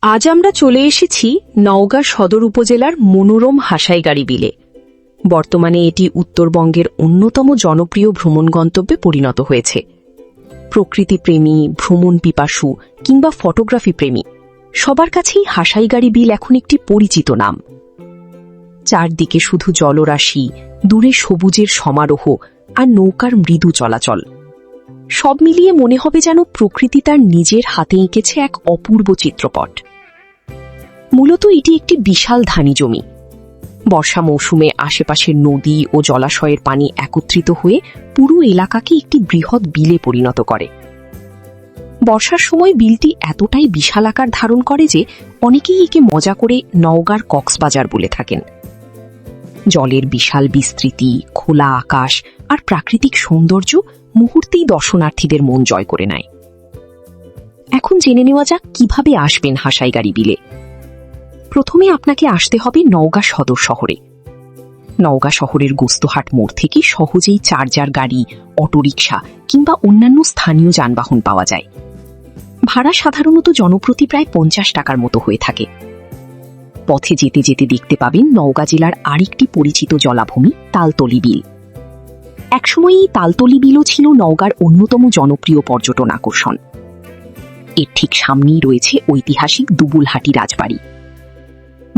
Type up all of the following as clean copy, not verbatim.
আজ আমরা চলে এসেছি নওগাঁ সদর উপজেলার মনোরম হাসাইগাড়ি বিলে। বর্তমানে এটি উত্তরবঙ্গের অন্যতম জনপ্রিয় ভ্রমণ গন্তব্যে পরিণত হয়েছে। প্রকৃতিপ্রেমী, ভ্রমণ পিপাসু কিংবা ফটোগ্রাফি প্রেমী সবার কাছেই হাসাইগাড়ি বিল এখন একটি পরিচিত নাম। চারদিকে শুধু জলরাশি, দূরে সবুজের সমারোহ আর নৌকার মৃদু চলাচল। সব মিলিয়ে মনে হবে যেন প্রকৃতি তার নিজের হাতে এঁকেছে এক অপূর্ব চিত্রপট। মূলত এটি একটি বিশাল ধানি জমি। বর্ষা মৌসুমে আশেপাশের নদী ও জলাশয়ের পানি একত্রিত হয়ে পুরো এলাকাকে একটি বৃহৎ বিলে পরিণত করে। বর্ষার সময় বিলটি এতটাই বিশাল আকার ধারণ করে যে অনেকেই একে মজা করে নওগাঁর কক্সবাজার বলে থাকেন। জলের বিশাল বিস্তৃতি, খোলা আকাশ আর প্রাকৃতিক সৌন্দর্য মুহূর্তেই দর্শনার্থীদের মন জয় করে নেয়। এখন জেনে নেওয়া যাক কিভাবে আসবেন হাসাইগাড়ি বিলে। প্রথমে আপনাকে আসতে হবে নওগাঁ সদর শহরে। নওগাঁ শহরের গোস্তহাট মোড় থেকে সহজেই চার্জার গাড়ি, অটোরিকশা কিংবা অন্যান্য স্থানীয় যানবাহন পাওয়া যায়। ভাড়া সাধারণত জনপ্রতি প্রায় 50 টাকার মতো হয়ে থাকে। পথে যেতে যেতে দেখতে পাবেন নওগাঁ জেলার আরেকটি পরিচিত জলাভূমি তালতলি বিল। একসময় এই তালতলি বিলও ছিল নওগাঁর অন্যতম জনপ্রিয় পর্যটন আকর্ষণ। এর ঠিক সামনেই রয়েছে ঐতিহাসিক দুবুলহাটি রাজবাড়ি।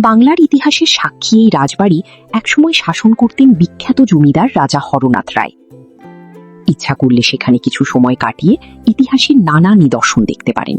বাংলার ইতিহাসের সাক্ষী এই রাজবাড়ি একসময় শাসন করতেন বিখ্যাত জমিদার রাজা হরনাথ রায়। ইচ্ছা করলে সেখানে কিছু সময় কাটিয়ে ইতিহাসের নানা নিদর্শন দেখতে পারেন।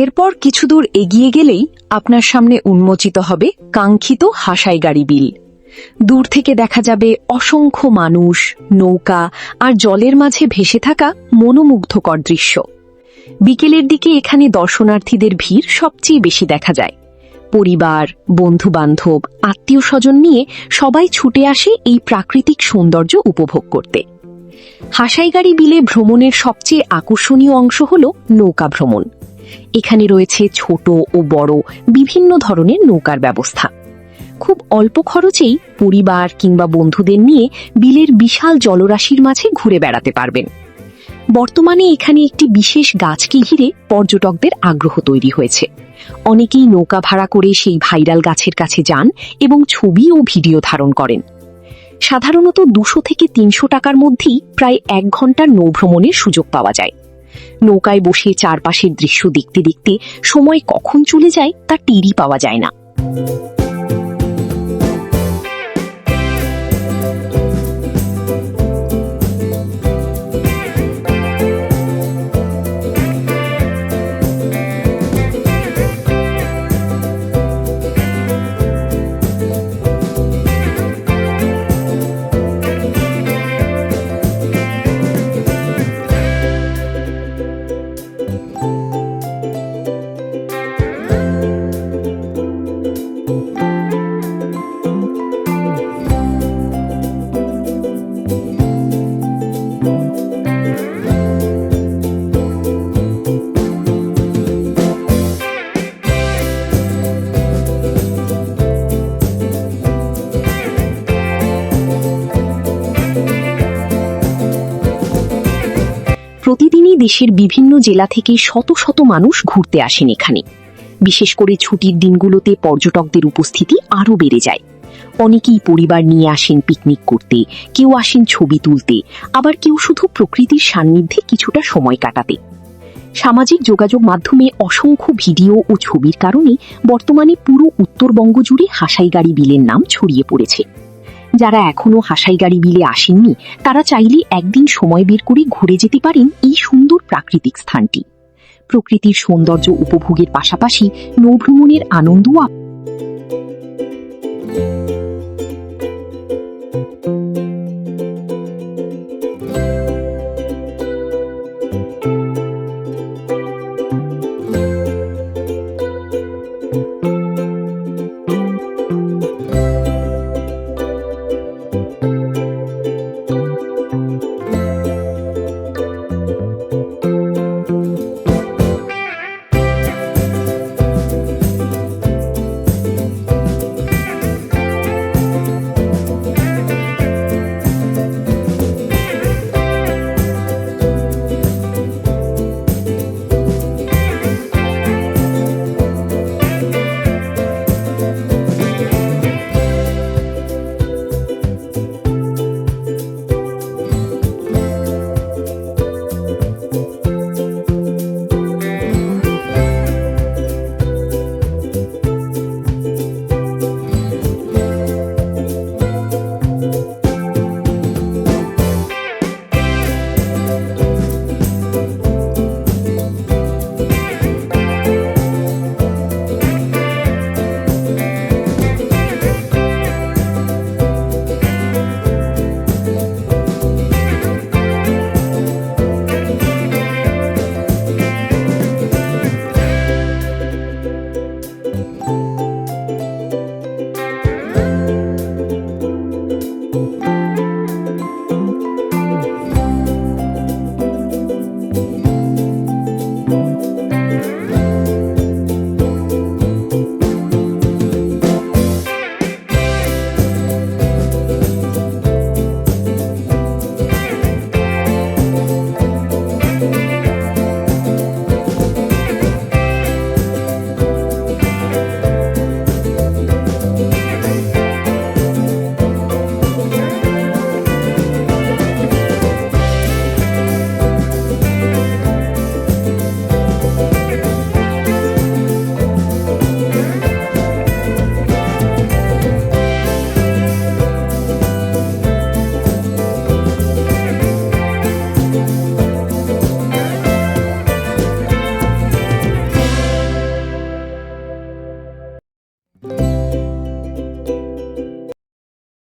এরপর কিছু দূর এগিয়ে গেলেই আপনার সামনে উন্মোচিত হবে কাঙ্ক্ষিত হাসাইগাড়ি বিল। দূর থেকে দেখা যাবে অসংখ্য মানুষ, নৌকা আর জলের মাঝে ভেসে থাকা মনোমুগ্ধকর দৃশ্য। বিকেলের দিকে এখানে দর্শনার্থীদের ভিড় সবচেয়ে বেশি দেখা যায়। পরিবার, বন্ধু বান্ধব, আত্মীয় স্বজন নিয়ে সবাই ছুটে আসে এই প্রাকৃতিক সৌন্দর্য উপভোগ করতে। হাসাইগাড়ি বিলে ভ্রমণের সবচেয়ে আকর্ষণীয় অংশ হল নৌকা ভ্রমণ। এখানে রয়েছে ছোট ও বড় বিভিন্ন ধরনের নৌকার ব্যবস্থা। খুব অল্প খরচেই পরিবার কিংবা বন্ধুদের নিয়ে বিলের বিশাল জলরাশির মাঝে ঘুরে বেড়াতে পারবেন। বর্তমানে এখানে একটি বিশেষ গাছকে ঘিরে পর্যটকদের আগ্রহ তৈরি হয়েছে। অনেকেই নৌকা ভাড়া করে সেই ভাইরাল গাছের কাছে যান এবং ছবি ও ভিডিও ধারণ করেন। সাধারণত 200 থেকে 300 টাকার মধ্যেই প্রায় 1 ঘন্টার নৌভ্রমণের সুযোগ পাওয়া যায়। নৌকায় বসে চারপাশের দৃশ্য দেখতে দেখতে সময় কখন চলে যায় তা টেরই পাওয়া যায় না। প্রতিদিনই দেশের বিভিন্ন জেলা থেকে শত শত মানুষ ঘুরতে আসেন এখানে। বিশেষ করে ছুটির দিনগুলোতে পর্যটকদের উপস্থিতি আরও বেড়ে যায়। অনেকেই পরিবার নিয়ে আসেন পিকনিক করতে, কেউ আসেন ছবি তুলতে, আবার কেউ শুধু প্রকৃতির সান্নিধ্যে কিছুটা সময় কাটাতে। সামাজিক যোগাযোগ মাধ্যমে অসংখ্য ভিডিও ও ছবির কারণে বর্তমানে পুরো উত্তরবঙ্গ জুড়ে হাসাইগাড়ি বিলের নাম ছড়িয়ে পড়েছে। যারা এখনো হাসাইগাড়ি বিলে আসেননি তারা চাইলে একদিন সময় বের করে ঘুরে যেতে পারেন এই সুন্দর প্রাকৃতিক স্থানটি। প্রকৃতির সৌন্দর্য উপভোগের পাশাপাশি নৌভ্রমণের আনন্দও